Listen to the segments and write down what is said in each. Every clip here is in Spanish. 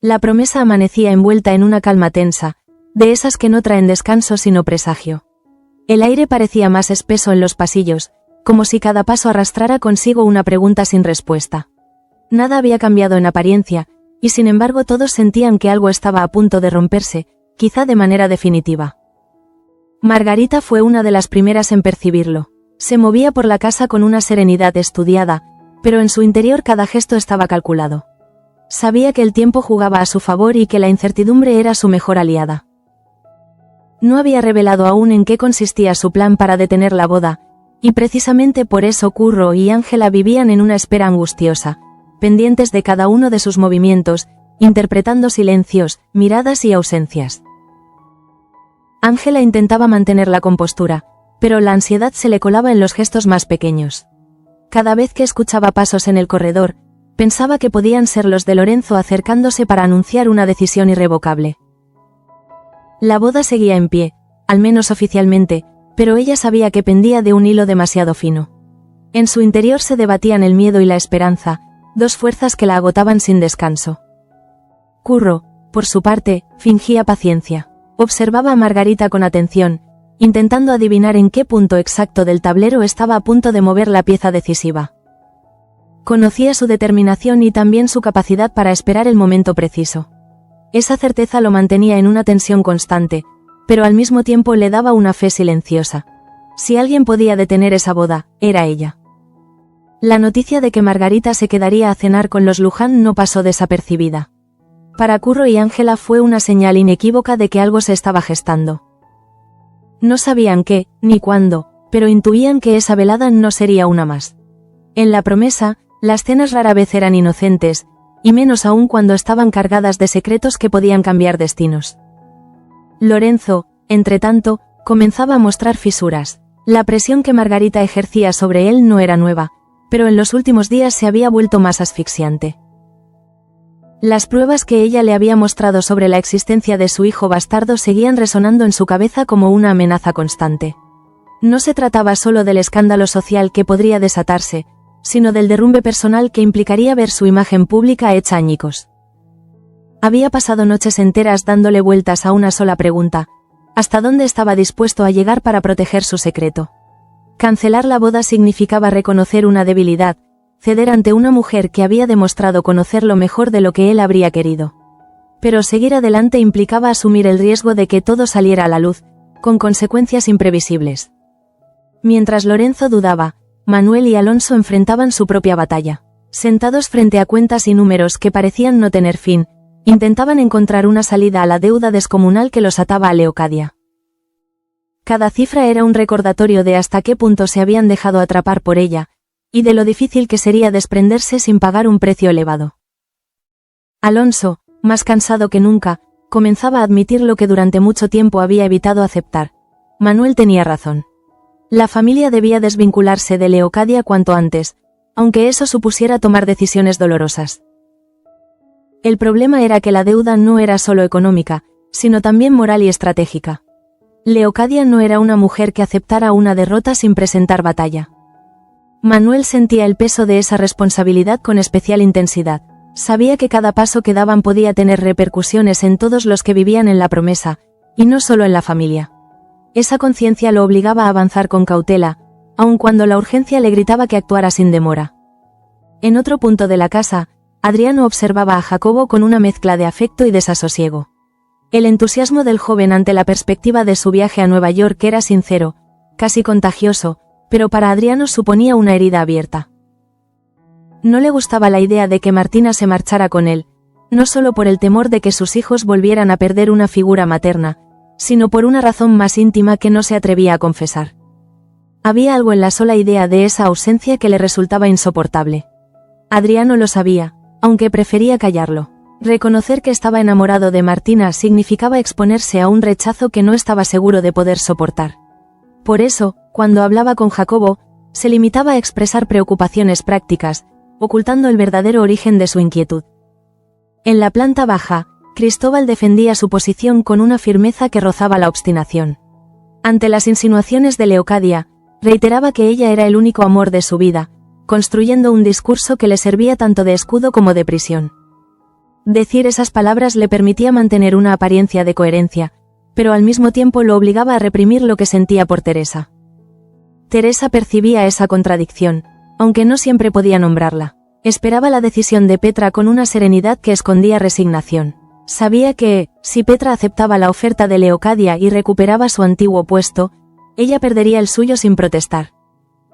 La promesa amanecía envuelta en una calma tensa, de esas que no traen descanso sino presagio. El aire parecía más espeso en los pasillos, como si cada paso arrastrara consigo una pregunta sin respuesta. Nada había cambiado en apariencia, y sin embargo todos sentían que algo estaba a punto de romperse, quizá de manera definitiva. Margarita fue una de las primeras en percibirlo. Se movía por la casa con una serenidad estudiada, pero en su interior cada gesto estaba calculado. Sabía que el tiempo jugaba a su favor y que la incertidumbre era su mejor aliada. No había revelado aún en qué consistía su plan para detener la boda, y precisamente por eso Curro y Ángela vivían en una espera angustiosa, pendientes de cada uno de sus movimientos, interpretando silencios, miradas y ausencias. Ángela intentaba mantener la compostura, pero la ansiedad se le colaba en los gestos más pequeños. Cada vez que escuchaba pasos en el corredor, pensaba que podían ser los de Lorenzo acercándose para anunciar una decisión irrevocable. La boda seguía en pie, al menos oficialmente, pero ella sabía que pendía de un hilo demasiado fino. En su interior se debatían el miedo y la esperanza, dos fuerzas que la agotaban sin descanso. Curro, por su parte, fingía paciencia. Observaba a Margarita con atención, intentando adivinar en qué punto exacto del tablero estaba a punto de mover la pieza decisiva. Conocía su determinación y también su capacidad para esperar el momento preciso. Esa certeza lo mantenía en una tensión constante, pero al mismo tiempo le daba una fe silenciosa. Si alguien podía detener esa boda, era ella. La noticia de que Margarita se quedaría a cenar con los Luján no pasó desapercibida. Para Curro y Ángela fue una señal inequívoca de que algo se estaba gestando. No sabían qué, ni cuándo, pero intuían que esa velada no sería una más. En la promesa, las cenas rara vez eran inocentes, y menos aún cuando estaban cargadas de secretos que podían cambiar destinos. Lorenzo, entretanto, comenzaba a mostrar fisuras. La presión que Margarita ejercía sobre él no era nueva, pero en los últimos días se había vuelto más asfixiante. Las pruebas que ella le había mostrado sobre la existencia de su hijo bastardo seguían resonando en su cabeza como una amenaza constante. No se trataba solo del escándalo social que podría desatarse, sino del derrumbe personal que implicaría ver su imagen pública hecha añicos. Había pasado noches enteras dándole vueltas a una sola pregunta: ¿hasta dónde estaba dispuesto a llegar para proteger su secreto? Cancelar la boda significaba reconocer una debilidad, ceder ante una mujer que había demostrado conocerlo mejor de lo que él habría querido. Pero seguir adelante implicaba asumir el riesgo de que todo saliera a la luz, con consecuencias imprevisibles. Mientras Lorenzo dudaba, Manuel y Alonso enfrentaban su propia batalla. Sentados frente a cuentas y números que parecían no tener fin, intentaban encontrar una salida a la deuda descomunal que los ataba a Leocadia. Cada cifra era un recordatorio de hasta qué punto se habían dejado atrapar por ella, y de lo difícil que sería desprenderse sin pagar un precio elevado. Alonso, más cansado que nunca, comenzaba a admitir lo que durante mucho tiempo había evitado aceptar. Manuel tenía razón. La familia debía desvincularse de Leocadia cuanto antes, aunque eso supusiera tomar decisiones dolorosas. El problema era que la deuda no era solo económica, sino también moral y estratégica. Leocadia no era una mujer que aceptara una derrota sin presentar batalla. Manuel sentía el peso de esa responsabilidad con especial intensidad. Sabía que cada paso que daban podía tener repercusiones en todos los que vivían en la promesa, y no solo en la familia. Esa conciencia lo obligaba a avanzar con cautela, aun cuando la urgencia le gritaba que actuara sin demora. En otro punto de la casa, Adriano observaba a Jacobo con una mezcla de afecto y desasosiego. El entusiasmo del joven ante la perspectiva de su viaje a Nueva York era sincero, casi contagioso, pero para Adriano suponía una herida abierta. No le gustaba la idea de que Martina se marchara con él, no solo por el temor de que sus hijos volvieran a perder una figura materna, sino por una razón más íntima que no se atrevía a confesar. Había algo en la sola idea de esa ausencia que le resultaba insoportable. Adriano lo sabía, aunque prefería callarlo. Reconocer que estaba enamorado de Martina significaba exponerse a un rechazo que no estaba seguro de poder soportar. Por eso, cuando hablaba con Jacobo, se limitaba a expresar preocupaciones prácticas, ocultando el verdadero origen de su inquietud. En la planta baja, Cristóbal defendía su posición con una firmeza que rozaba la obstinación. Ante las insinuaciones de Leocadia, reiteraba que ella era el único amor de su vida, construyendo un discurso que le servía tanto de escudo como de prisión. Decir esas palabras le permitía mantener una apariencia de coherencia, pero al mismo tiempo lo obligaba a reprimir lo que sentía por Teresa. Teresa percibía esa contradicción, aunque no siempre podía nombrarla. Esperaba la decisión de Petra con una serenidad que escondía resignación. Sabía que, si Petra aceptaba la oferta de Leocadia y recuperaba su antiguo puesto, ella perdería el suyo sin protestar.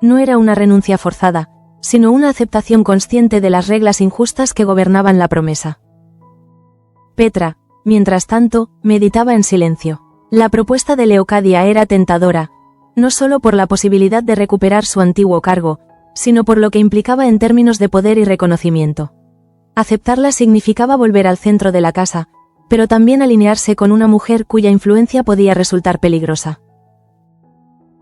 No era una renuncia forzada, sino una aceptación consciente de las reglas injustas que gobernaban la promesa. Petra, mientras tanto, meditaba en silencio. La propuesta de Leocadia era tentadora, no solo por la posibilidad de recuperar su antiguo cargo, sino por lo que implicaba en términos de poder y reconocimiento. Aceptarla significaba volver al centro de la casa, pero también alinearse con una mujer cuya influencia podía resultar peligrosa.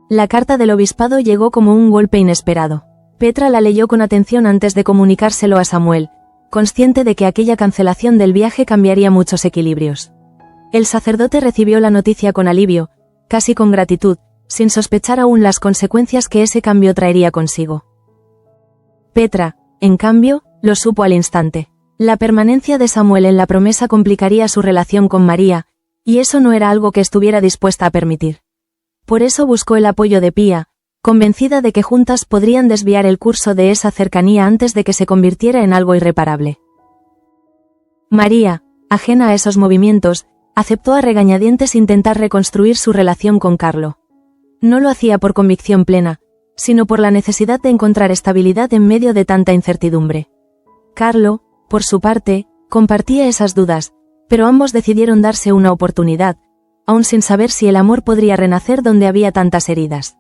La carta del obispado llegó como un golpe inesperado. Petra la leyó con atención antes de comunicárselo a Samuel, consciente de que aquella cancelación del viaje cambiaría muchos equilibrios. El sacerdote recibió la noticia con alivio, casi con gratitud, sin sospechar aún las consecuencias que ese cambio traería consigo. Petra, en cambio, lo supo al instante. La permanencia de Samuel en la promesa complicaría su relación con María, y eso no era algo que estuviera dispuesta a permitir. Por eso buscó el apoyo de Pía, convencida de que juntas podrían desviar el curso de esa cercanía antes de que se convirtiera en algo irreparable. María, ajena a esos movimientos, aceptó a regañadientes intentar reconstruir su relación con Carlo. No lo hacía por convicción plena, sino por la necesidad de encontrar estabilidad en medio de tanta incertidumbre. Carlo, por su parte, compartía esas dudas, pero ambos decidieron darse una oportunidad, aun sin saber si el amor podría renacer donde había tantas heridas.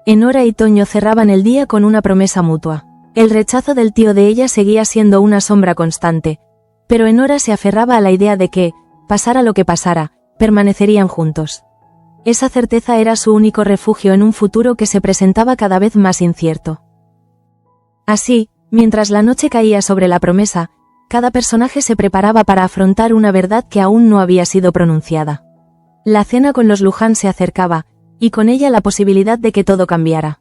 Enora y Toño cerraban el día con una promesa mutua. El rechazo del tío de ella seguía siendo una sombra constante, pero Enora se aferraba a la idea de que, pasara lo que pasara, permanecerían juntos. Esa certeza era su único refugio en un futuro que se presentaba cada vez más incierto. Así, mientras la noche caía sobre la promesa, cada personaje se preparaba para afrontar una verdad que aún no había sido pronunciada. La cena con los Luján se acercaba, y con ella la posibilidad de que todo cambiara.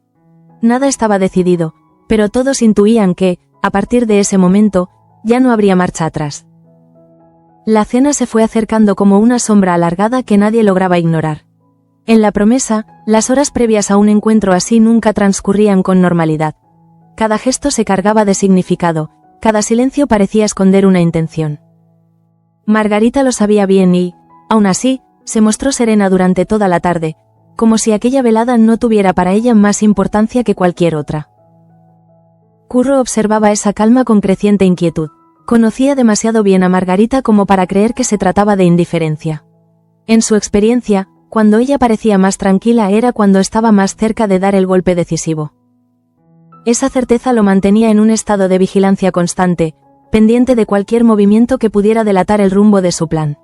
Nada estaba decidido, pero todos intuían que, a partir de ese momento, ya no habría marcha atrás. La cena se fue acercando como una sombra alargada que nadie lograba ignorar. En la promesa, las horas previas a un encuentro así nunca transcurrían con normalidad. Cada gesto se cargaba de significado, cada silencio parecía esconder una intención. Margarita lo sabía bien y, aún así, se mostró serena durante toda la tarde, como si aquella velada no tuviera para ella más importancia que cualquier otra. Curro observaba esa calma con creciente inquietud. Conocía demasiado bien a Margarita como para creer que se trataba de indiferencia. En su experiencia, cuando ella parecía más tranquila era cuando estaba más cerca de dar el golpe decisivo. Esa certeza lo mantenía en un estado de vigilancia constante, pendiente de cualquier movimiento que pudiera delatar el rumbo de su plan.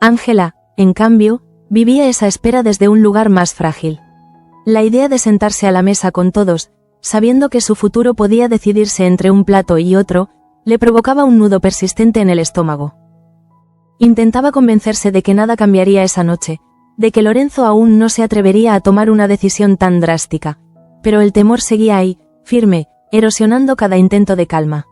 Ángela, en cambio, vivía esa espera desde un lugar más frágil. La idea de sentarse a la mesa con todos, sabiendo que su futuro podía decidirse entre un plato y otro, le provocaba un nudo persistente en el estómago. Intentaba convencerse de que nada cambiaría esa noche, de que Lorenzo aún no se atrevería a tomar una decisión tan drástica, pero el temor seguía ahí, firme, erosionando cada intento de calma.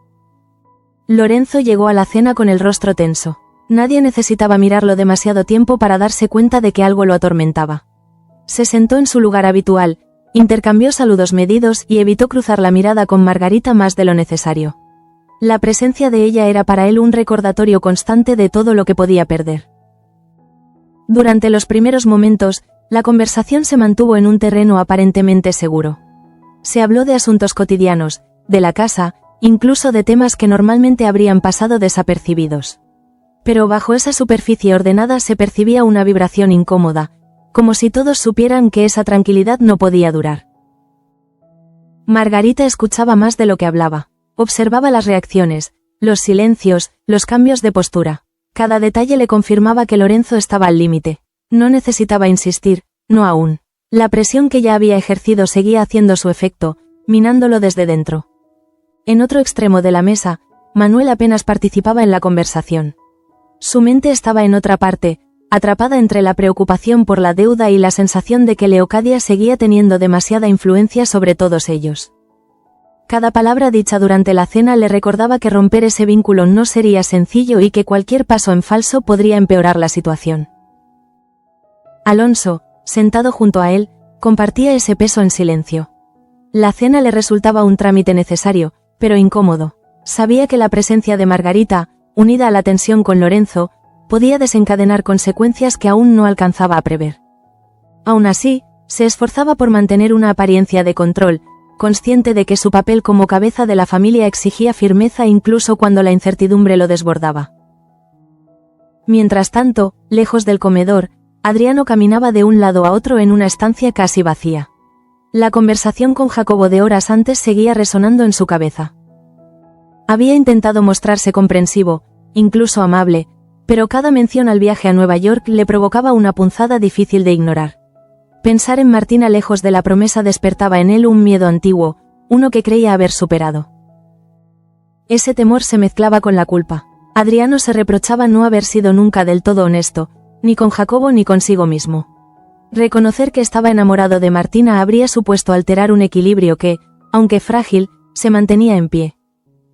Lorenzo llegó a la cena con el rostro tenso. Nadie necesitaba mirarlo demasiado tiempo para darse cuenta de que algo lo atormentaba. Se sentó en su lugar habitual, intercambió saludos medidos y evitó cruzar la mirada con Margarita más de lo necesario. La presencia de ella era para él un recordatorio constante de todo lo que podía perder. Durante los primeros momentos, la conversación se mantuvo en un terreno aparentemente seguro. Se habló de asuntos cotidianos, de la casa, incluso de temas que normalmente habrían pasado desapercibidos. Pero bajo esa superficie ordenada se percibía una vibración incómoda, como si todos supieran que esa tranquilidad no podía durar. Margarita escuchaba más de lo que hablaba. Observaba las reacciones, los silencios, los cambios de postura. Cada detalle le confirmaba que Lorenzo estaba al límite. No necesitaba insistir, no aún. La presión que ya había ejercido seguía haciendo su efecto, minándolo desde dentro. En otro extremo de la mesa, Manuel apenas participaba en la conversación. Su mente estaba en otra parte, atrapada entre la preocupación por la deuda y la sensación de que Leocadia seguía teniendo demasiada influencia sobre todos ellos. Cada palabra dicha durante la cena le recordaba que romper ese vínculo no sería sencillo y que cualquier paso en falso podría empeorar la situación. Alonso, sentado junto a él, compartía ese peso en silencio. La cena le resultaba un trámite necesario, pero incómodo. Sabía que la presencia de Margarita, unida a la tensión con Lorenzo, podía desencadenar consecuencias que aún no alcanzaba a prever. Aún así, se esforzaba por mantener una apariencia de control, consciente de que su papel como cabeza de la familia exigía firmeza incluso cuando la incertidumbre lo desbordaba. Mientras tanto, lejos del comedor, Adriano caminaba de un lado a otro en una estancia casi vacía. La conversación con Jacobo de horas antes seguía resonando en su cabeza. Había intentado mostrarse comprensivo, incluso amable, pero cada mención al viaje a Nueva York le provocaba una punzada difícil de ignorar. Pensar en Martina lejos de la promesa despertaba en él un miedo antiguo, uno que creía haber superado. Ese temor se mezclaba con la culpa. Adriano se reprochaba no haber sido nunca del todo honesto, ni con Jacobo ni consigo mismo. Reconocer que estaba enamorado de Martina habría supuesto alterar un equilibrio que, aunque frágil, se mantenía en pie.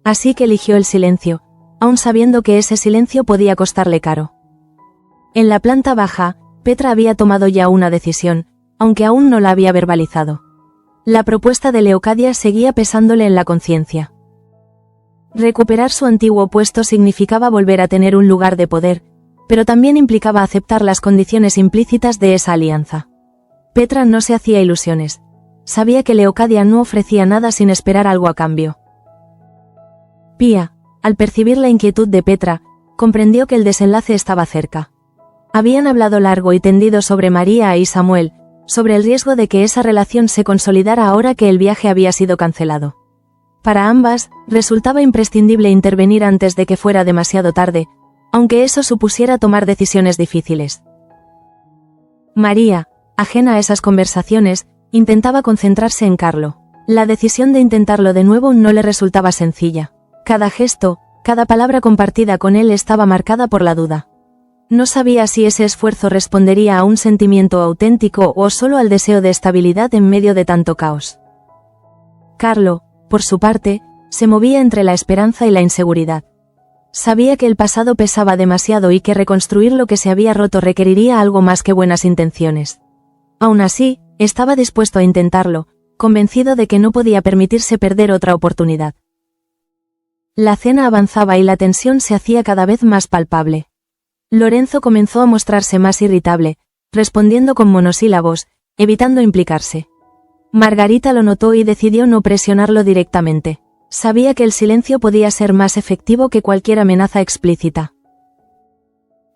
Así que eligió el silencio, aun sabiendo que ese silencio podía costarle caro. En la planta baja, Petra había tomado ya una decisión, aunque aún no la había verbalizado. La propuesta de Leocadia seguía pesándole en la conciencia. Recuperar su antiguo puesto significaba volver a tener un lugar de poder, pero también implicaba aceptar las condiciones implícitas de esa alianza. Petra no se hacía ilusiones. Sabía que Leocadia no ofrecía nada sin esperar algo a cambio. Pía, al percibir la inquietud de Petra, comprendió que el desenlace estaba cerca. Habían hablado largo y tendido sobre María y Samuel, sobre el riesgo de que esa relación se consolidara ahora que el viaje había sido cancelado. Para ambas, resultaba imprescindible intervenir antes de que fuera demasiado tarde, aunque eso supusiera tomar decisiones difíciles. María, ajena a esas conversaciones, intentaba concentrarse en Carlo. La decisión de intentarlo de nuevo no le resultaba sencilla. Cada gesto, cada palabra compartida con él estaba marcada por la duda. No sabía si ese esfuerzo respondería a un sentimiento auténtico o solo al deseo de estabilidad en medio de tanto caos. Carlo, por su parte, se movía entre la esperanza y la inseguridad. Sabía que el pasado pesaba demasiado y que reconstruir lo que se había roto requeriría algo más que buenas intenciones. Aún así, estaba dispuesto a intentarlo, convencido de que no podía permitirse perder otra oportunidad. La cena avanzaba y la tensión se hacía cada vez más palpable. Lorenzo comenzó a mostrarse más irritable, respondiendo con monosílabos, evitando implicarse. Margarita lo notó y decidió no presionarlo directamente. Sabía que el silencio podía ser más efectivo que cualquier amenaza explícita.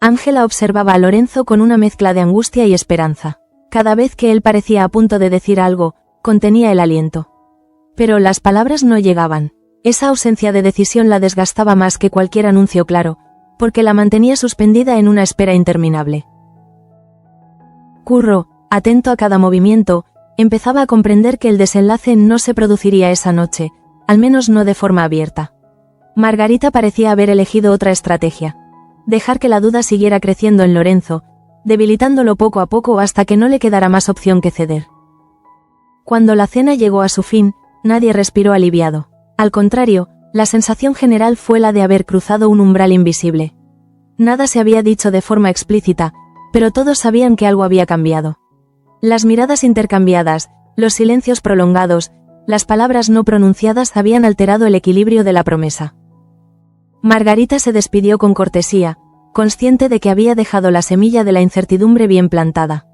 Ángela observaba a Lorenzo con una mezcla de angustia y esperanza. Cada vez que él parecía a punto de decir algo, contenía el aliento. Pero las palabras no llegaban. Esa ausencia de decisión la desgastaba más que cualquier anuncio claro, porque la mantenía suspendida en una espera interminable. Curro, atento a cada movimiento, empezaba a comprender que el desenlace no se produciría esa noche, al menos no de forma abierta. Margarita parecía haber elegido otra estrategia: dejar que la duda siguiera creciendo en Lorenzo, debilitándolo poco a poco hasta que no le quedara más opción que ceder. Cuando la cena llegó a su fin, nadie respiró aliviado. Al contrario, la sensación general fue la de haber cruzado un umbral invisible. Nada se había dicho de forma explícita, pero todos sabían que algo había cambiado. Las miradas intercambiadas, los silencios prolongados, las palabras no pronunciadas habían alterado el equilibrio de la promesa. Margarita se despidió con cortesía, consciente de que había dejado la semilla de la incertidumbre bien plantada.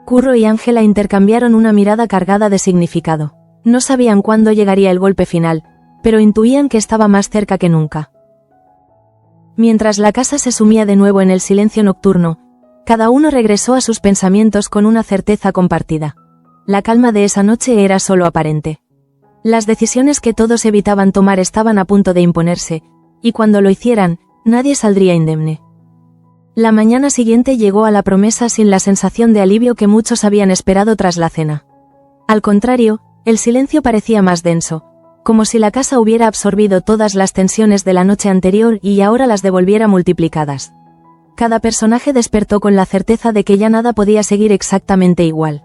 Curro y Ángela intercambiaron una mirada cargada de significado. No sabían cuándo llegaría el golpe final, pero intuían que estaba más cerca que nunca. Mientras la casa se sumía de nuevo en el silencio nocturno, cada uno regresó a sus pensamientos con una certeza compartida. La calma de esa noche era solo aparente. Las decisiones que todos evitaban tomar estaban a punto de imponerse, y cuando lo hicieran, nadie saldría indemne. La mañana siguiente llegó a la promesa sin la sensación de alivio que muchos habían esperado tras la cena. Al contrario, el silencio parecía más denso, como si la casa hubiera absorbido todas las tensiones de la noche anterior y ahora las devolviera multiplicadas. Cada personaje despertó con la certeza de que ya nada podía seguir exactamente igual.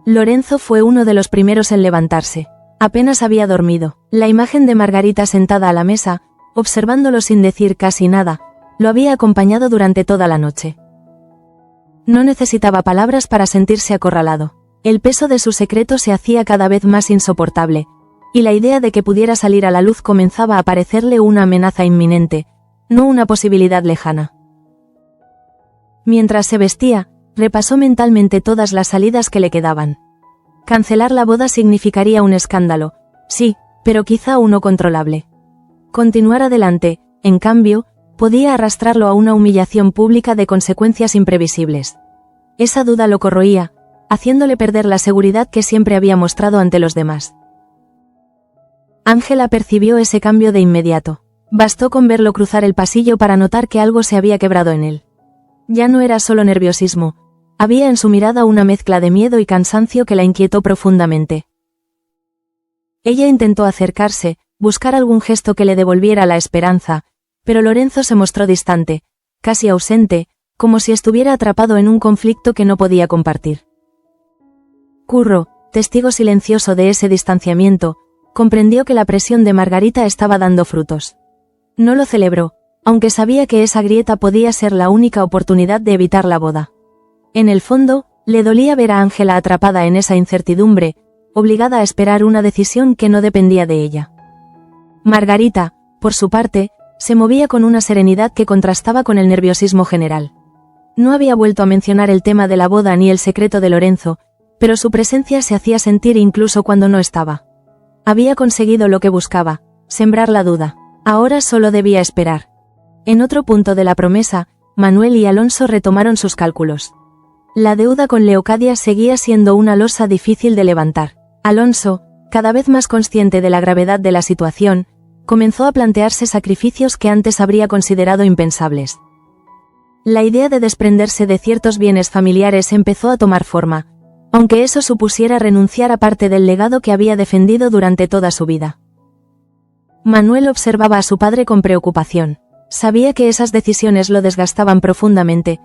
Lorenzo fue uno de los primeros en levantarse. Apenas había dormido. La imagen de Margarita sentada a la mesa, observándolo sin decir casi nada, lo había acompañado durante toda la noche. No necesitaba palabras para sentirse acorralado. El peso de su secreto se hacía cada vez más insoportable, y la idea de que pudiera salir a la luz comenzaba a parecerle una amenaza inminente, no una posibilidad lejana. Mientras se vestía, repasó mentalmente todas las salidas que le quedaban. Cancelar la boda significaría un escándalo, sí, pero quizá uno controlable. Continuar adelante, en cambio, podía arrastrarlo a una humillación pública de consecuencias imprevisibles. Esa duda lo corroía, haciéndole perder la seguridad que siempre había mostrado ante los demás. Ángela percibió ese cambio de inmediato. Bastó con verlo cruzar el pasillo para notar que algo se había quebrado en él. Ya no era solo nerviosismo, había en su mirada una mezcla de miedo y cansancio que la inquietó profundamente. Ella intentó acercarse, buscar algún gesto que le devolviera la esperanza, pero Lorenzo se mostró distante, casi ausente, como si estuviera atrapado en un conflicto que no podía compartir. Curro, testigo silencioso de ese distanciamiento, comprendió que la presión de Margarita estaba dando frutos. No lo celebró, aunque sabía que esa grieta podía ser la única oportunidad de evitar la boda. En el fondo, le dolía ver a Ángela atrapada en esa incertidumbre, obligada a esperar una decisión que no dependía de ella. Margarita, por su parte, se movía con una serenidad que contrastaba con el nerviosismo general. No había vuelto a mencionar el tema de la boda ni el secreto de Lorenzo, pero su presencia se hacía sentir incluso cuando no estaba. Había conseguido lo que buscaba, sembrar la duda. Ahora solo debía esperar. En otro punto de la promesa, Manuel y Alonso retomaron sus cálculos. La deuda con Leocadia seguía siendo una losa difícil de levantar. Alonso, cada vez más consciente de la gravedad de la situación, comenzó a plantearse sacrificios que antes habría considerado impensables. La idea de desprenderse de ciertos bienes familiares empezó a tomar forma, aunque eso supusiera renunciar a parte del legado que había defendido durante toda su vida. Manuel observaba a su padre con preocupación. Sabía que esas decisiones lo desgastaban profundamente,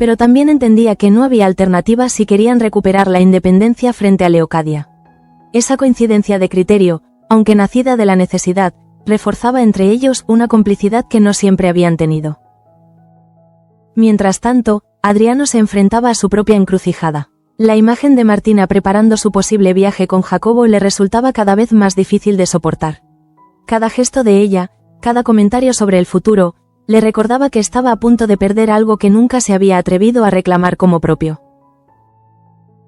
pero también entendía que no había alternativa si querían recuperar la independencia frente a Leocadia. Esa coincidencia de criterio, aunque nacida de la necesidad, reforzaba entre ellos una complicidad que no siempre habían tenido. Mientras tanto, Adriano se enfrentaba a su propia encrucijada. La imagen de Martina preparando su posible viaje con Jacobo le resultaba cada vez más difícil de soportar. Cada gesto de ella, cada comentario sobre el futuro, le recordaba que estaba a punto de perder algo que nunca se había atrevido a reclamar como propio.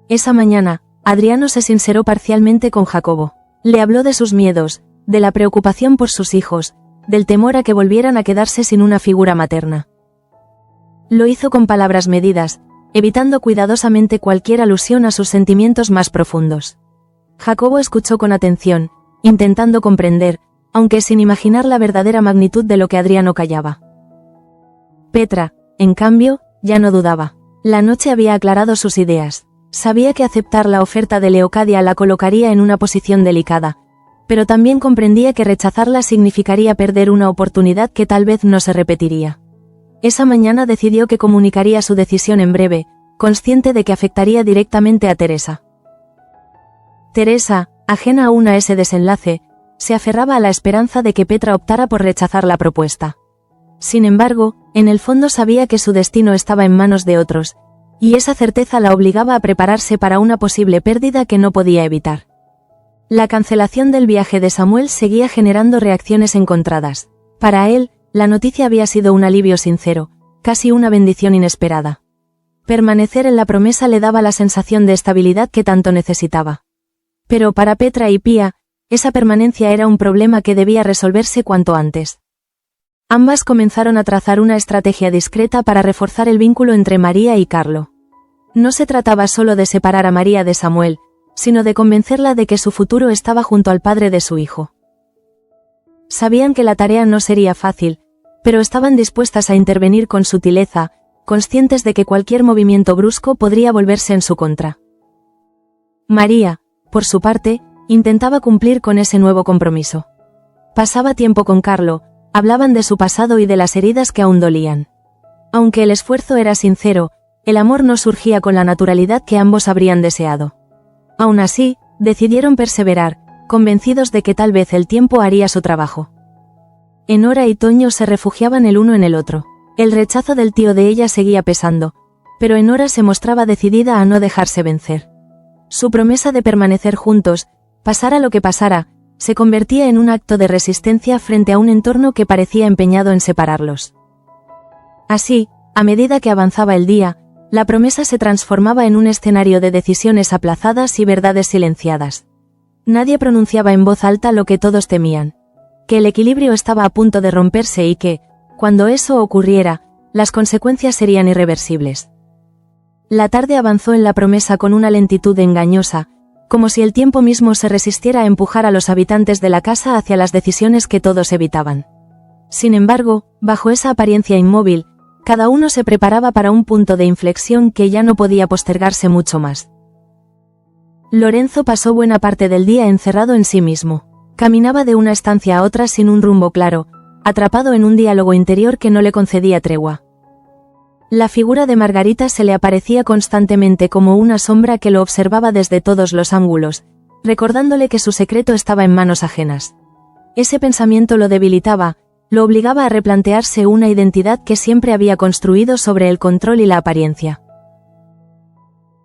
Esa mañana, Adriano se sinceró parcialmente con Jacobo. Le habló de sus miedos, de la preocupación por sus hijos, del temor a que volvieran a quedarse sin una figura materna. Lo hizo con palabras medidas, evitando cuidadosamente cualquier alusión a sus sentimientos más profundos. Jacobo escuchó con atención, intentando comprender, aunque sin imaginar la verdadera magnitud de lo que Adriano callaba. Petra, en cambio, ya no dudaba. La noche había aclarado sus ideas. Sabía que aceptar la oferta de Leocadia la colocaría en una posición delicada, pero también comprendía que rechazarla significaría perder una oportunidad que tal vez no se repetiría. Esa mañana decidió que comunicaría su decisión en breve, consciente de que afectaría directamente a Teresa. Teresa, ajena aún a ese desenlace, se aferraba a la esperanza de que Petra optara por rechazar la propuesta. Sin embargo, en el fondo sabía que su destino estaba en manos de otros, y esa certeza la obligaba a prepararse para una posible pérdida que no podía evitar. La cancelación del viaje de Samuel seguía generando reacciones encontradas. Para él, la noticia había sido un alivio sincero, casi una bendición inesperada. Permanecer en la promesa le daba la sensación de estabilidad que tanto necesitaba. Pero para Petra y Pía, esa permanencia era un problema que debía resolverse cuanto antes. Ambas comenzaron a trazar una estrategia discreta para reforzar el vínculo entre María y Carlo. No se trataba solo de separar a María de Samuel, sino de convencerla de que su futuro estaba junto al padre de su hijo. Sabían que la tarea no sería fácil, pero estaban dispuestas a intervenir con sutileza, conscientes de que cualquier movimiento brusco podría volverse en su contra. María, por su parte, intentaba cumplir con ese nuevo compromiso. Pasaba tiempo con Carlo, hablaban de su pasado y de las heridas que aún dolían. Aunque el esfuerzo era sincero, el amor no surgía con la naturalidad que ambos habrían deseado. Aún así, decidieron perseverar, convencidos de que tal vez el tiempo haría su trabajo. Enora y Toño se refugiaban el uno en el otro. El rechazo del tío de ella seguía pesando, pero Enora se mostraba decidida a no dejarse vencer. Su promesa de permanecer juntos, pasara lo que pasara, se convertía en un acto de resistencia frente a un entorno que parecía empeñado en separarlos. Así, a medida que avanzaba el día, la promesa se transformaba en un escenario de decisiones aplazadas y verdades silenciadas. Nadie pronunciaba en voz alta lo que todos temían: que el equilibrio estaba a punto de romperse y que, cuando eso ocurriera, las consecuencias serían irreversibles. La tarde avanzó en la promesa con una lentitud engañosa, como si el tiempo mismo se resistiera a empujar a los habitantes de la casa hacia las decisiones que todos evitaban. Sin embargo, bajo esa apariencia inmóvil, cada uno se preparaba para un punto de inflexión que ya no podía postergarse mucho más. Lorenzo pasó buena parte del día encerrado en sí mismo. Caminaba de una estancia a otra sin un rumbo claro, atrapado en un diálogo interior que no le concedía tregua. La figura de Margarita se le aparecía constantemente como una sombra que lo observaba desde todos los ángulos, recordándole que su secreto estaba en manos ajenas. Ese pensamiento lo debilitaba, lo obligaba a replantearse una identidad que siempre había construido sobre el control y la apariencia.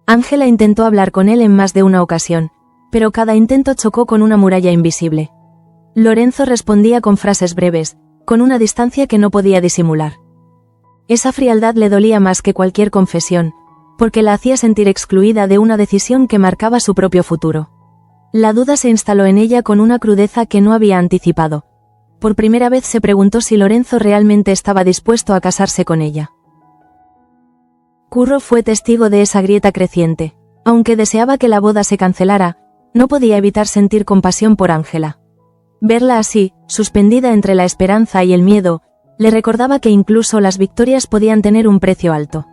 Ángela intentó hablar con él en más de una ocasión, pero cada intento chocó con una muralla invisible. Lorenzo respondía con frases breves, con una distancia que no podía disimular. Esa frialdad le dolía más que cualquier confesión, porque la hacía sentir excluida de una decisión que marcaba su propio futuro. La duda se instaló en ella con una crudeza que no había anticipado. Por primera vez se preguntó si Lorenzo realmente estaba dispuesto a casarse con ella. Curro fue testigo de esa grieta creciente. Aunque deseaba que la boda se cancelara, no podía evitar sentir compasión por Ángela. Verla así, suspendida entre la esperanza y el miedo, le recordaba que incluso las victorias podían tener un precio alto.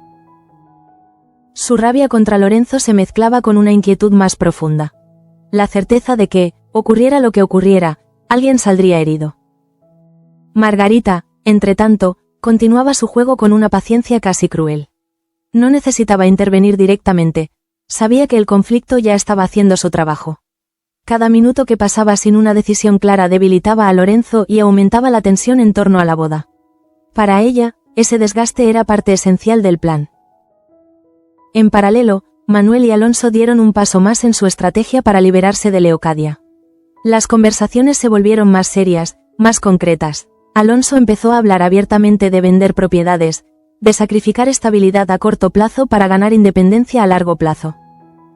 Su rabia contra Lorenzo se mezclaba con una inquietud más profunda. La certeza de que, ocurriera lo que ocurriera, alguien saldría herido. Margarita, entretanto, continuaba su juego con una paciencia casi cruel. No necesitaba intervenir directamente, sabía que el conflicto ya estaba haciendo su trabajo. Cada minuto que pasaba sin una decisión clara debilitaba a Lorenzo y aumentaba la tensión en torno a la boda. Para ella, ese desgaste era parte esencial del plan. En paralelo, Manuel y Alonso dieron un paso más en su estrategia para liberarse de Leocadia. Las conversaciones se volvieron más serias, más concretas. Alonso empezó a hablar abiertamente de vender propiedades, de sacrificar estabilidad a corto plazo para ganar independencia a largo plazo.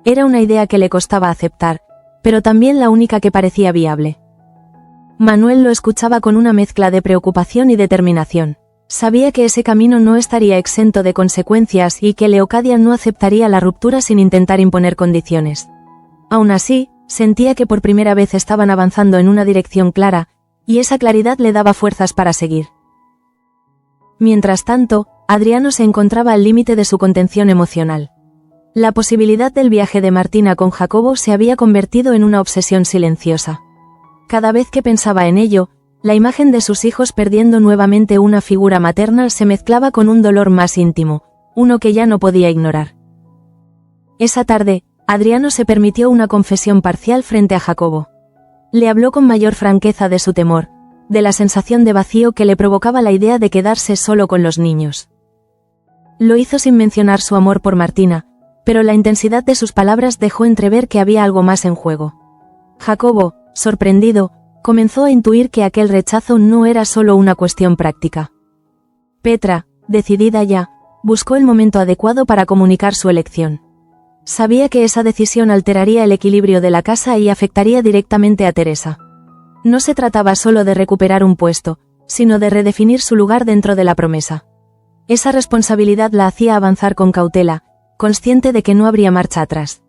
Era una idea que le costaba aceptar, pero también la única que parecía viable. Manuel lo escuchaba con una mezcla de preocupación y determinación. Sabía que ese camino no estaría exento de consecuencias y que Leocadia no aceptaría la ruptura sin intentar imponer condiciones. Aún así, sentía que por primera vez estaban avanzando en una dirección clara, y esa claridad le daba fuerzas para seguir. Mientras tanto, Adriano se encontraba al límite de su contención emocional. La posibilidad del viaje de Martina con Jacobo se había convertido en una obsesión silenciosa. Cada vez que pensaba en ello, la imagen de sus hijos perdiendo nuevamente una figura materna se mezclaba con un dolor más íntimo, uno que ya no podía ignorar. Esa tarde, Adriano se permitió una confesión parcial frente a Jacobo. Le habló con mayor franqueza de su temor, de la sensación de vacío que le provocaba la idea de quedarse solo con los niños. Lo hizo sin mencionar su amor por Martina, pero la intensidad de sus palabras dejó entrever que había algo más en juego. Jacobo, sorprendido, comenzó a intuir que aquel rechazo no era solo una cuestión práctica. Petra, decidida ya, buscó el momento adecuado para comunicar su elección. Sabía que esa decisión alteraría el equilibrio de la casa y afectaría directamente a Teresa. No se trataba solo de recuperar un puesto, sino de redefinir su lugar dentro de la promesa. Esa responsabilidad la hacía avanzar con cautela, consciente de que no habría marcha atrás.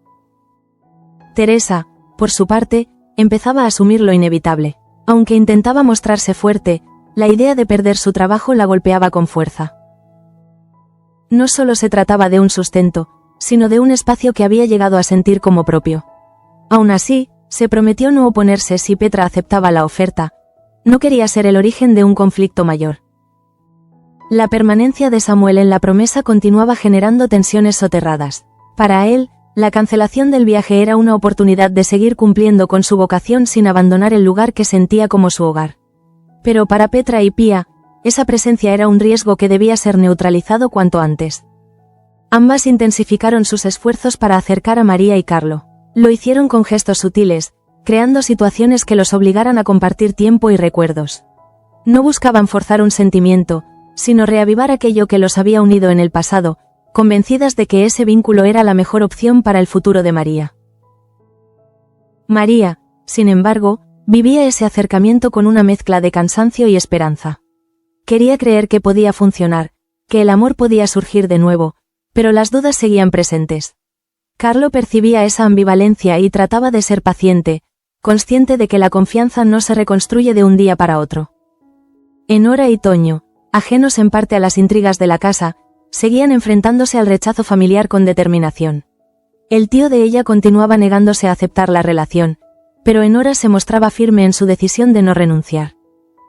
Teresa, por su parte, empezaba a asumir lo inevitable. Aunque intentaba mostrarse fuerte, la idea de perder su trabajo la golpeaba con fuerza. No solo se trataba de un sustento, sino de un espacio que había llegado a sentir como propio. Aún así, se prometió no oponerse si Petra aceptaba la oferta. No quería ser el origen de un conflicto mayor. La permanencia de Samuel en la promesa continuaba generando tensiones soterradas. Para él, La cancelación del viaje era una oportunidad de seguir cumpliendo con su vocación sin abandonar el lugar que sentía como su hogar. Pero para Petra y Pia, esa presencia era un riesgo que debía ser neutralizado cuanto antes. Ambas intensificaron sus esfuerzos para acercar a María y Carlo. Lo hicieron con gestos sutiles, creando situaciones que los obligaran a compartir tiempo y recuerdos. No buscaban forzar un sentimiento, sino reavivar aquello que los había unido en el pasado, convencidas de que ese vínculo era la mejor opción para el futuro de María. María, sin embargo, vivía ese acercamiento con una mezcla de cansancio y esperanza. Quería creer que podía funcionar, que el amor podía surgir de nuevo, pero las dudas seguían presentes. Carlo percibía esa ambivalencia y trataba de ser paciente, consciente de que la confianza no se reconstruye de un día para otro. Enora y Toño, ajenos en parte a las intrigas de la casa, seguían enfrentándose al rechazo familiar con determinación. El tío de ella continuaba negándose a aceptar la relación, pero Enora se mostraba firme en su decisión de no renunciar.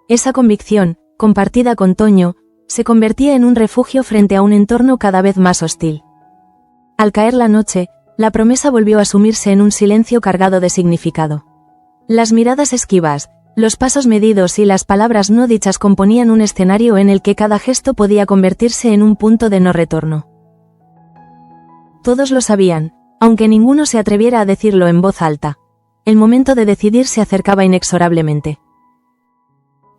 Esa convicción, compartida con Toño, se convertía en un refugio frente a un entorno cada vez más hostil. Al caer la noche, la promesa volvió a sumirse en un silencio cargado de significado. Las miradas esquivas, los pasos medidos y las palabras no dichas componían un escenario en el que cada gesto podía convertirse en un punto de no retorno. Todos lo sabían, aunque ninguno se atreviera a decirlo en voz alta. El momento de decidir se acercaba inexorablemente.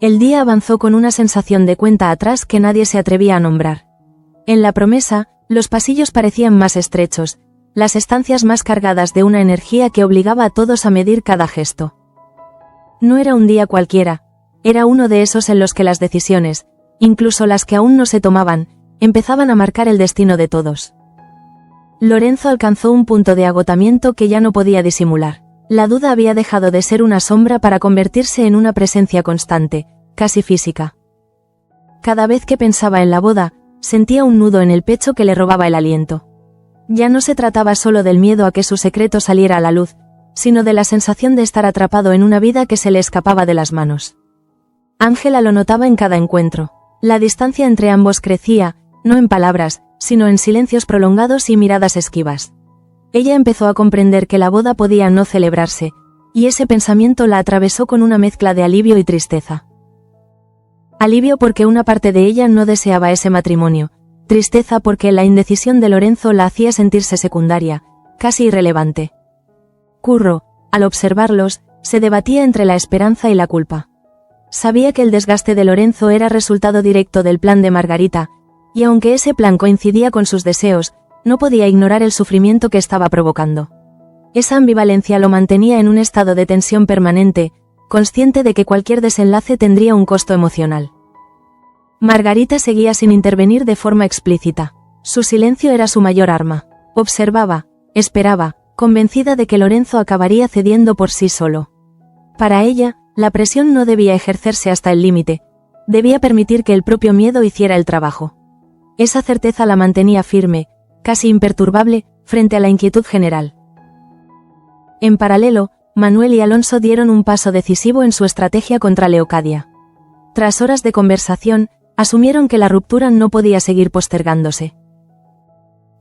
El día avanzó con una sensación de cuenta atrás que nadie se atrevía a nombrar. En la promesa, los pasillos parecían más estrechos, las estancias más cargadas de una energía que obligaba a todos a medir cada gesto. No era un día cualquiera, era uno de esos en los que las decisiones, incluso las que aún no se tomaban, empezaban a marcar el destino de todos. Lorenzo alcanzó un punto de agotamiento que ya no podía disimular. La duda había dejado de ser una sombra para convertirse en una presencia constante, casi física. Cada vez que pensaba en la boda, sentía un nudo en el pecho que le robaba el aliento. Ya no se trataba solo del miedo a que su secreto saliera a la luz, sino de la sensación de estar atrapado en una vida que se le escapaba de las manos. Ángela lo notaba en cada encuentro. La distancia entre ambos crecía, no en palabras, sino en silencios prolongados y miradas esquivas. Ella empezó a comprender que la boda podía no celebrarse, y ese pensamiento la atravesó con una mezcla de alivio y tristeza. Alivio porque una parte de ella no deseaba ese matrimonio, tristeza porque la indecisión de Lorenzo la hacía sentirse secundaria, casi irrelevante. Curro, al observarlos, se debatía entre la esperanza y la culpa. Sabía que el desgaste de Lorenzo era resultado directo del plan de Margarita, y aunque ese plan coincidía con sus deseos, no podía ignorar el sufrimiento que estaba provocando. Esa ambivalencia lo mantenía en un estado de tensión permanente, consciente de que cualquier desenlace tendría un costo emocional. Margarita seguía sin intervenir de forma explícita. Su silencio era su mayor arma. Observaba, esperaba, convencida de que Lorenzo acabaría cediendo por sí solo. Para ella, la presión no debía ejercerse hasta el límite, debía permitir que el propio miedo hiciera el trabajo. Esa certeza la mantenía firme, casi imperturbable, frente a la inquietud general. En paralelo, Manuel y Alonso dieron un paso decisivo en su estrategia contra Leocadia. Tras horas de conversación, asumieron que la ruptura no podía seguir postergándose.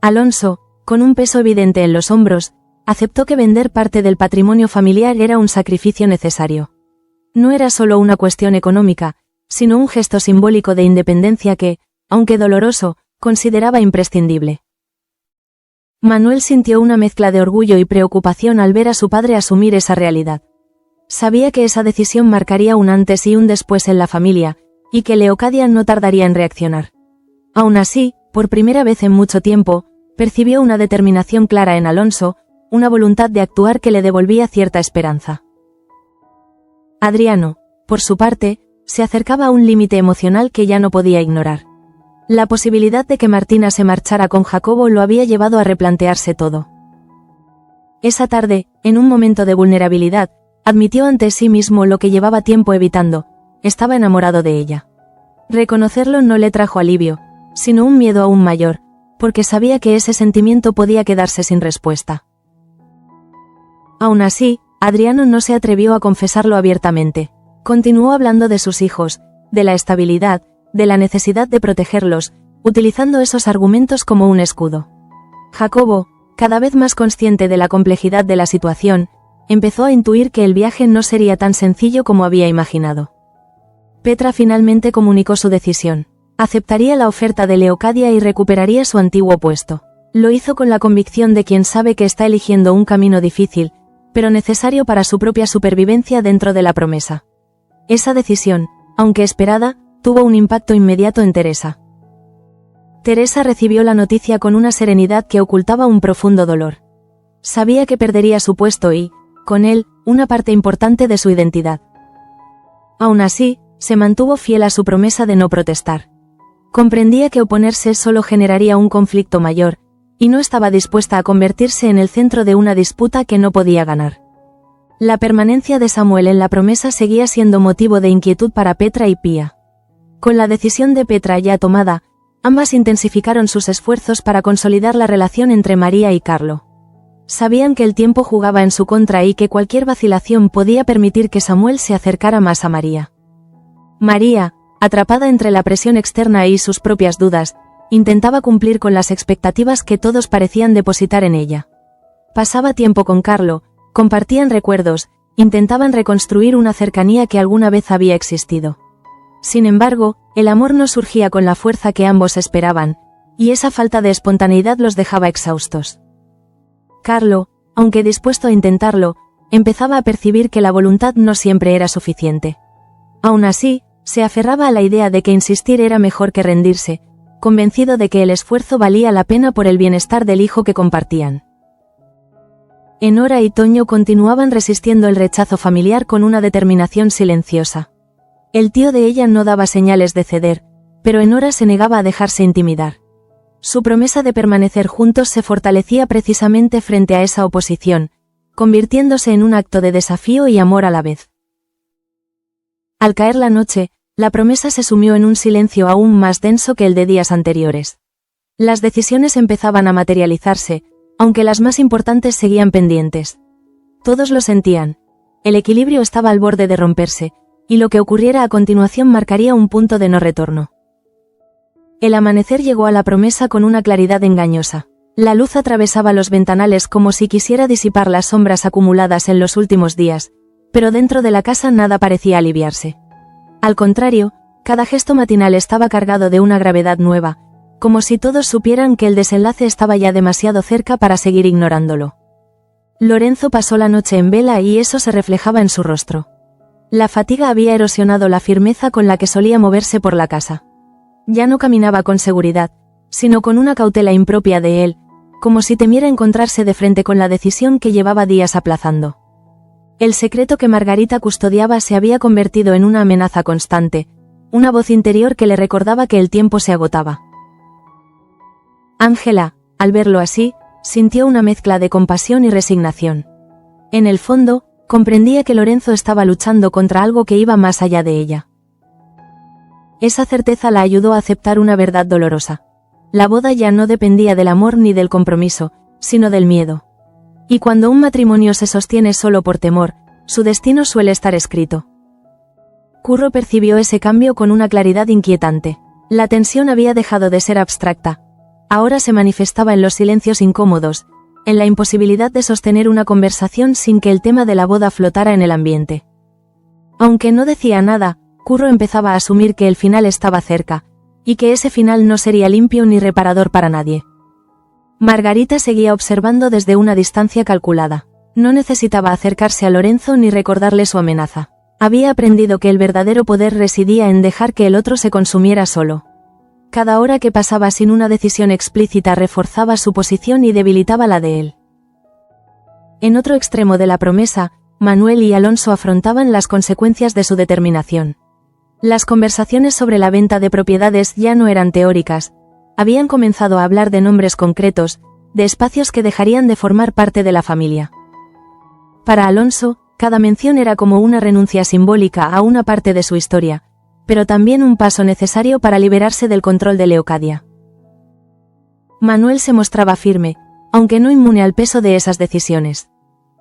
Alonso, con un peso evidente en los hombros, aceptó que vender parte del patrimonio familiar era un sacrificio necesario. No era solo una cuestión económica, sino un gesto simbólico de independencia que, aunque doloroso, consideraba imprescindible. Manuel sintió una mezcla de orgullo y preocupación al ver a su padre asumir esa realidad. Sabía que esa decisión marcaría un antes y un después en la familia, y que Leocadia no tardaría en reaccionar. Aún así, por primera vez en mucho tiempo, percibió una determinación clara en Alonso, una voluntad de actuar que le devolvía cierta esperanza. Adriano, por su parte, se acercaba a un límite emocional que ya no podía ignorar. La posibilidad de que Martina se marchara con Jacobo lo había llevado a replantearse todo. Esa tarde, en un momento de vulnerabilidad, admitió ante sí mismo lo que llevaba tiempo evitando: estaba enamorado de ella. Reconocerlo no le trajo alivio, sino un miedo aún mayor, porque sabía que ese sentimiento podía quedarse sin respuesta. Aún así, Adriano no se atrevió a confesarlo abiertamente. Continuó hablando de sus hijos, de la estabilidad, de la necesidad de protegerlos, utilizando esos argumentos como un escudo. Jacobo, cada vez más consciente de la complejidad de la situación, empezó a intuir que el viaje no sería tan sencillo como había imaginado. Petra finalmente comunicó su decisión. Aceptaría la oferta de Leocadia y recuperaría su antiguo puesto. Lo hizo con la convicción de quien sabe que está eligiendo un camino difícil, pero necesario para su propia supervivencia dentro de la promesa. Esa decisión, aunque esperada, tuvo un impacto inmediato en Teresa. Teresa recibió la noticia con una serenidad que ocultaba un profundo dolor. Sabía que perdería su puesto y, con él, una parte importante de su identidad. Aún así, se mantuvo fiel a su promesa de no protestar. Comprendía que oponerse solo generaría un conflicto mayor, y no estaba dispuesta a convertirse en el centro de una disputa que no podía ganar. La permanencia de Samuel en la promesa seguía siendo motivo de inquietud para Petra y Pia. Con la decisión de Petra ya tomada, ambas intensificaron sus esfuerzos para consolidar la relación entre María y Carlo. Sabían que el tiempo jugaba en su contra y que cualquier vacilación podía permitir que Samuel se acercara más a María. María, atrapada entre la presión externa y sus propias dudas, intentaba cumplir con las expectativas que todos parecían depositar en ella. Pasaba tiempo con Carlo, compartían recuerdos, intentaban reconstruir una cercanía que alguna vez había existido. Sin embargo, el amor no surgía con la fuerza que ambos esperaban, y esa falta de espontaneidad los dejaba exhaustos. Carlo, aunque dispuesto a intentarlo, empezaba a percibir que la voluntad no siempre era suficiente. Aún así, se aferraba a la idea de que insistir era mejor que rendirse, convencido de que el esfuerzo valía la pena por el bienestar del hijo que compartían. Enora y Toño continuaban resistiendo el rechazo familiar con una determinación silenciosa. El tío de ella no daba señales de ceder, pero Enora se negaba a dejarse intimidar. Su promesa de permanecer juntos se fortalecía precisamente frente a esa oposición, convirtiéndose en un acto de desafío y amor a la vez. Al caer la noche, la promesa se sumió en un silencio aún más denso que el de días anteriores. Las decisiones empezaban a materializarse, aunque las más importantes seguían pendientes. Todos lo sentían. El equilibrio estaba al borde de romperse, y lo que ocurriera a continuación marcaría un punto de no retorno. El amanecer llegó a la promesa con una claridad engañosa. La luz atravesaba los ventanales como si quisiera disipar las sombras acumuladas en los últimos días, pero dentro de la casa nada parecía aliviarse. Al contrario, cada gesto matinal estaba cargado de una gravedad nueva, como si todos supieran que el desenlace estaba ya demasiado cerca para seguir ignorándolo. Lorenzo pasó la noche en vela y eso se reflejaba en su rostro. La fatiga había erosionado la firmeza con la que solía moverse por la casa. Ya no caminaba con seguridad, sino con una cautela impropia de él, como si temiera encontrarse de frente con la decisión que llevaba días aplazando. El secreto que Margarita custodiaba se había convertido en una amenaza constante, una voz interior que le recordaba que el tiempo se agotaba. Ángela, al verlo así, sintió una mezcla de compasión y resignación. En el fondo, comprendía que Lorenzo estaba luchando contra algo que iba más allá de ella. Esa certeza la ayudó a aceptar una verdad dolorosa. La boda ya no dependía del amor ni del compromiso, sino del miedo. Y cuando un matrimonio se sostiene solo por temor, su destino suele estar escrito. Curro percibió ese cambio con una claridad inquietante. La tensión había dejado de ser abstracta. Ahora se manifestaba en los silencios incómodos, en la imposibilidad de sostener una conversación sin que el tema de la boda flotara en el ambiente. Aunque no decía nada, Curro empezaba a asumir que el final estaba cerca, y que ese final no sería limpio ni reparador para nadie. Margarita seguía observando desde una distancia calculada. No necesitaba acercarse a Lorenzo ni recordarle su amenaza. Había aprendido que el verdadero poder residía en dejar que el otro se consumiera solo. Cada hora que pasaba sin una decisión explícita reforzaba su posición y debilitaba la de él. En otro extremo de la promesa, Manuel y Alonso afrontaban las consecuencias de su determinación. Las conversaciones sobre la venta de propiedades ya no eran teóricas. Habían comenzado a hablar de nombres concretos, de espacios que dejarían de formar parte de la familia. Para Alonso, cada mención era como una renuncia simbólica a una parte de su historia, pero también un paso necesario para liberarse del control de Leocadia. Manuel se mostraba firme, aunque no inmune al peso de esas decisiones.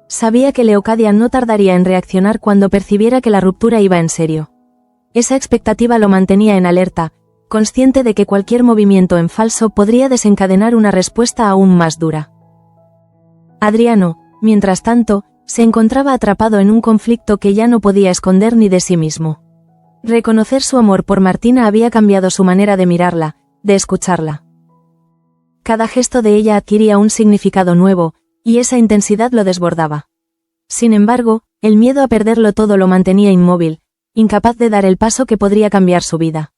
Sabía que Leocadia no tardaría en reaccionar cuando percibiera que la ruptura iba en serio. Esa expectativa lo mantenía en alerta, consciente de que cualquier movimiento en falso podría desencadenar una respuesta aún más dura. Adriano, mientras tanto, se encontraba atrapado en un conflicto que ya no podía esconder ni de sí mismo. Reconocer su amor por Martina había cambiado su manera de mirarla, de escucharla. Cada gesto de ella adquiría un significado nuevo, y esa intensidad lo desbordaba. Sin embargo, el miedo a perderlo todo lo mantenía inmóvil, incapaz de dar el paso que podría cambiar su vida.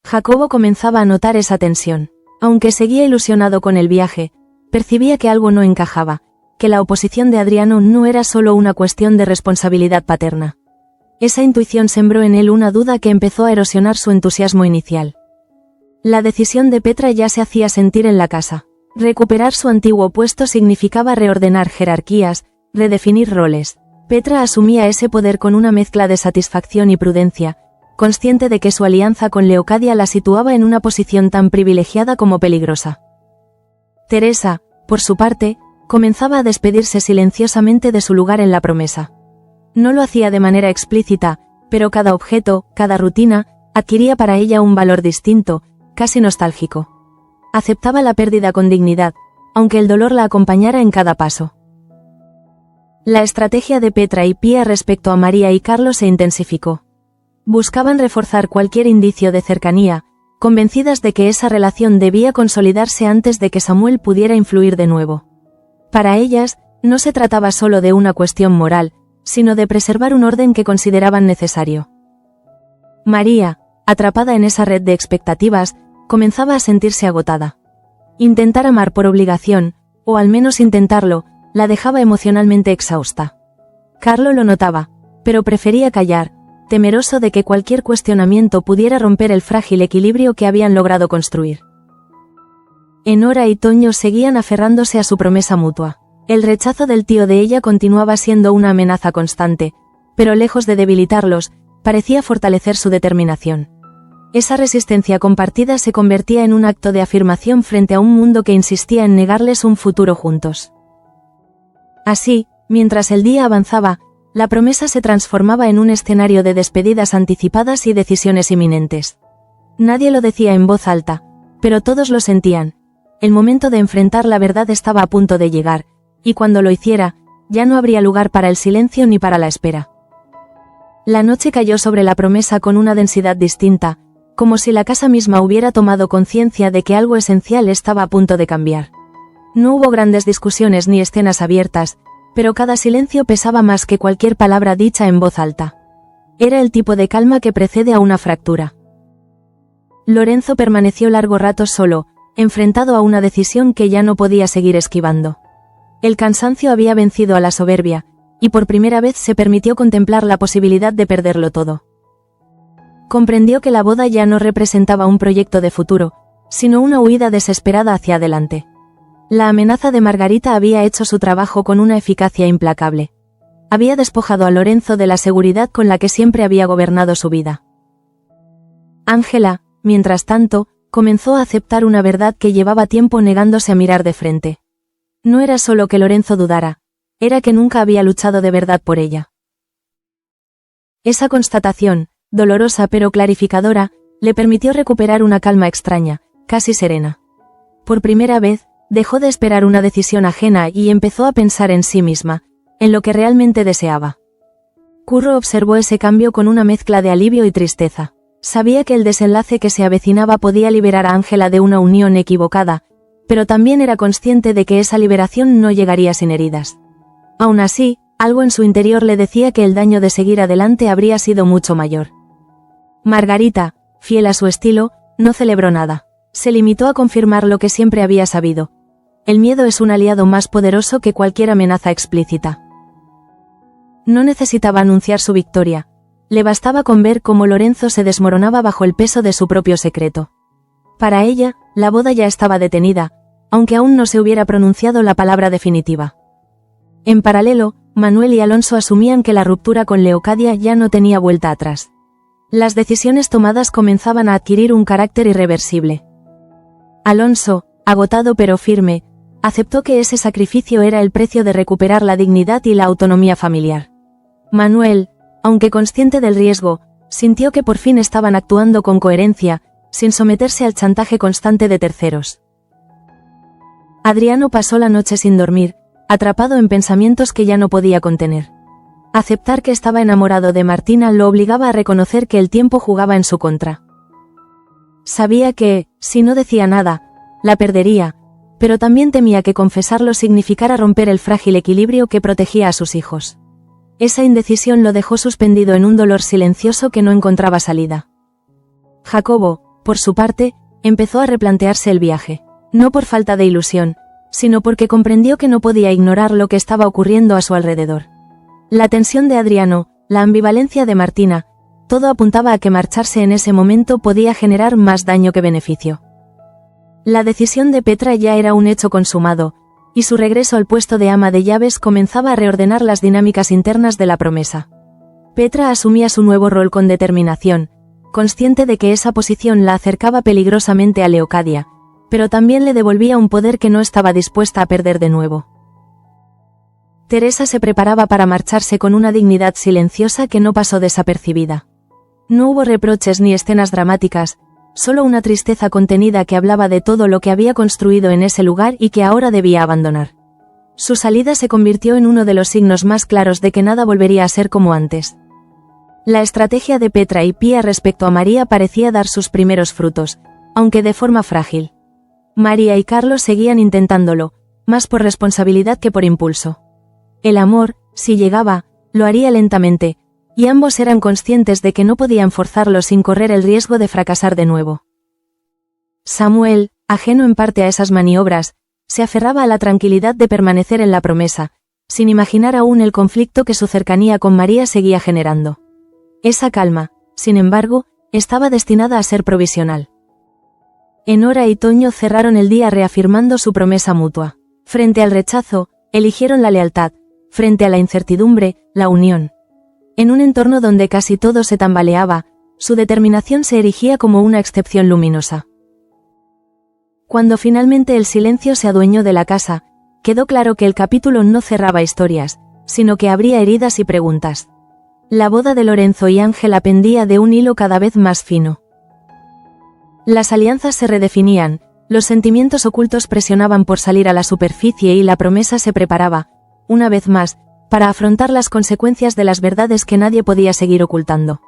Jacobo comenzaba a notar esa tensión. Aunque seguía ilusionado con el viaje, percibía que algo no encajaba, que la oposición de Adriano no era solo una cuestión de responsabilidad paterna. Esa intuición sembró en él una duda que empezó a erosionar su entusiasmo inicial. La decisión de Petra ya se hacía sentir en la casa. Recuperar su antiguo puesto significaba reordenar jerarquías, redefinir roles. Petra asumía ese poder con una mezcla de satisfacción y prudencia, consciente de que su alianza con Leocadia la situaba en una posición tan privilegiada como peligrosa. Teresa, por su parte, comenzaba a despedirse silenciosamente de su lugar en la promesa. No lo hacía de manera explícita, pero cada objeto, cada rutina, adquiría para ella un valor distinto, casi nostálgico. Aceptaba la pérdida con dignidad, aunque el dolor la acompañara en cada paso. La estrategia de Petra y Pía respecto a María y Carlos se intensificó. Buscaban reforzar cualquier indicio de cercanía, convencidas de que esa relación debía consolidarse antes de que Samuel pudiera influir de nuevo. Para ellas, no se trataba solo de una cuestión moral, sino de preservar un orden que consideraban necesario. María, atrapada en esa red de expectativas, comenzaba a sentirse agotada. Intentar amar por obligación, o al menos intentarlo, la dejaba emocionalmente exhausta. Carlo lo notaba, pero prefería callar, temeroso de que cualquier cuestionamiento pudiera romper el frágil equilibrio que habían logrado construir. Enora y Toño seguían aferrándose a su promesa mutua. El rechazo del tío de ella continuaba siendo una amenaza constante, pero lejos de debilitarlos, parecía fortalecer su determinación. Esa resistencia compartida se convertía en un acto de afirmación frente a un mundo que insistía en negarles un futuro juntos. Así, mientras el día avanzaba, la promesa se transformaba en un escenario de despedidas anticipadas y decisiones inminentes. Nadie lo decía en voz alta, pero todos lo sentían. El momento de enfrentar la verdad estaba a punto de llegar, y cuando lo hiciera, ya no habría lugar para el silencio ni para la espera. La noche cayó sobre la promesa con una densidad distinta, como si la casa misma hubiera tomado conciencia de que algo esencial estaba a punto de cambiar. No hubo grandes discusiones ni escenas abiertas, pero cada silencio pesaba más que cualquier palabra dicha en voz alta. Era el tipo de calma que precede a una fractura. Lorenzo permaneció largo rato solo, enfrentado a una decisión que ya no podía seguir esquivando. El cansancio había vencido a la soberbia, y por primera vez se permitió contemplar la posibilidad de perderlo todo. Comprendió que la boda ya no representaba un proyecto de futuro, sino una huida desesperada hacia adelante. La amenaza de Margarita había hecho su trabajo con una eficacia implacable. Había despojado a Lorenzo de la seguridad con la que siempre había gobernado su vida. Ángela, mientras tanto, comenzó a aceptar una verdad que llevaba tiempo negándose a mirar de frente. No era solo que Lorenzo dudara, era que nunca había luchado de verdad por ella. Esa constatación, dolorosa pero clarificadora, le permitió recuperar una calma extraña, casi serena. Por primera vez, dejó de esperar una decisión ajena y empezó a pensar en sí misma, en lo que realmente deseaba. Curro observó ese cambio con una mezcla de alivio y tristeza. Sabía que el desenlace que se avecinaba podía liberar a Ángela de una unión equivocada, pero también era consciente de que esa liberación no llegaría sin heridas. Aún así, algo en su interior le decía que el daño de seguir adelante habría sido mucho mayor. Margarita, fiel a su estilo, no celebró nada. Se limitó a confirmar lo que siempre había sabido. El miedo es un aliado más poderoso que cualquier amenaza explícita. No necesitaba anunciar su victoria. Le bastaba con ver cómo Lorenzo se desmoronaba bajo el peso de su propio secreto. Para ella, la boda ya estaba detenida, aunque aún no se hubiera pronunciado la palabra definitiva. En paralelo, Manuel y Alonso asumían que la ruptura con Leocadia ya no tenía vuelta atrás. Las decisiones tomadas comenzaban a adquirir un carácter irreversible. Alonso, agotado pero firme, aceptó que ese sacrificio era el precio de recuperar la dignidad y la autonomía familiar. Manuel, aunque consciente del riesgo, sintió que por fin estaban actuando con coherencia, sin someterse al chantaje constante de terceros. Adriano pasó la noche sin dormir, atrapado en pensamientos que ya no podía contener. Aceptar que estaba enamorado de Martina lo obligaba a reconocer que el tiempo jugaba en su contra. Sabía que, si no decía nada, la perdería, pero también temía que confesarlo significara romper el frágil equilibrio que protegía a sus hijos. Esa indecisión lo dejó suspendido en un dolor silencioso que no encontraba salida. Jacobo, por su parte, empezó a replantearse el viaje, no por falta de ilusión, sino porque comprendió que no podía ignorar lo que estaba ocurriendo a su alrededor. La tensión de Adriano, la ambivalencia de Martina, todo apuntaba a que marcharse en ese momento podía generar más daño que beneficio. La decisión de Petra ya era un hecho consumado, y su regreso al puesto de ama de llaves comenzaba a reordenar las dinámicas internas de la promesa. Petra asumía su nuevo rol con determinación, consciente de que esa posición la acercaba peligrosamente a Leocadia, pero también le devolvía un poder que no estaba dispuesta a perder de nuevo. Teresa se preparaba para marcharse con una dignidad silenciosa que no pasó desapercibida. No hubo reproches ni escenas dramáticas, solo una tristeza contenida que hablaba de todo lo que había construido en ese lugar y que ahora debía abandonar. Su salida se convirtió en uno de los signos más claros de que nada volvería a ser como antes. La estrategia de Petra y Pía respecto a María parecía dar sus primeros frutos, aunque de forma frágil. María y Carlos seguían intentándolo, más por responsabilidad que por impulso. El amor, si llegaba, lo haría lentamente, y ambos eran conscientes de que no podían forzarlo sin correr el riesgo de fracasar de nuevo. Samuel, ajeno en parte a esas maniobras, se aferraba a la tranquilidad de permanecer en la promesa, sin imaginar aún el conflicto que su cercanía con María seguía generando. Esa calma, sin embargo, estaba destinada a ser provisional. Enora y Toño cerraron el día reafirmando su promesa mutua. Frente al rechazo, eligieron la lealtad, frente a la incertidumbre, la unión. En un entorno donde casi todo se tambaleaba, su determinación se erigía como una excepción luminosa. Cuando finalmente el silencio se adueñó de la casa, quedó claro que el capítulo no cerraba historias, sino que abría heridas y preguntas. La boda de Lorenzo y Ángela pendía de un hilo cada vez más fino. Las alianzas se redefinían, los sentimientos ocultos presionaban por salir a la superficie y la promesa se preparaba, una vez más, para afrontar las consecuencias de las verdades que nadie podía seguir ocultando.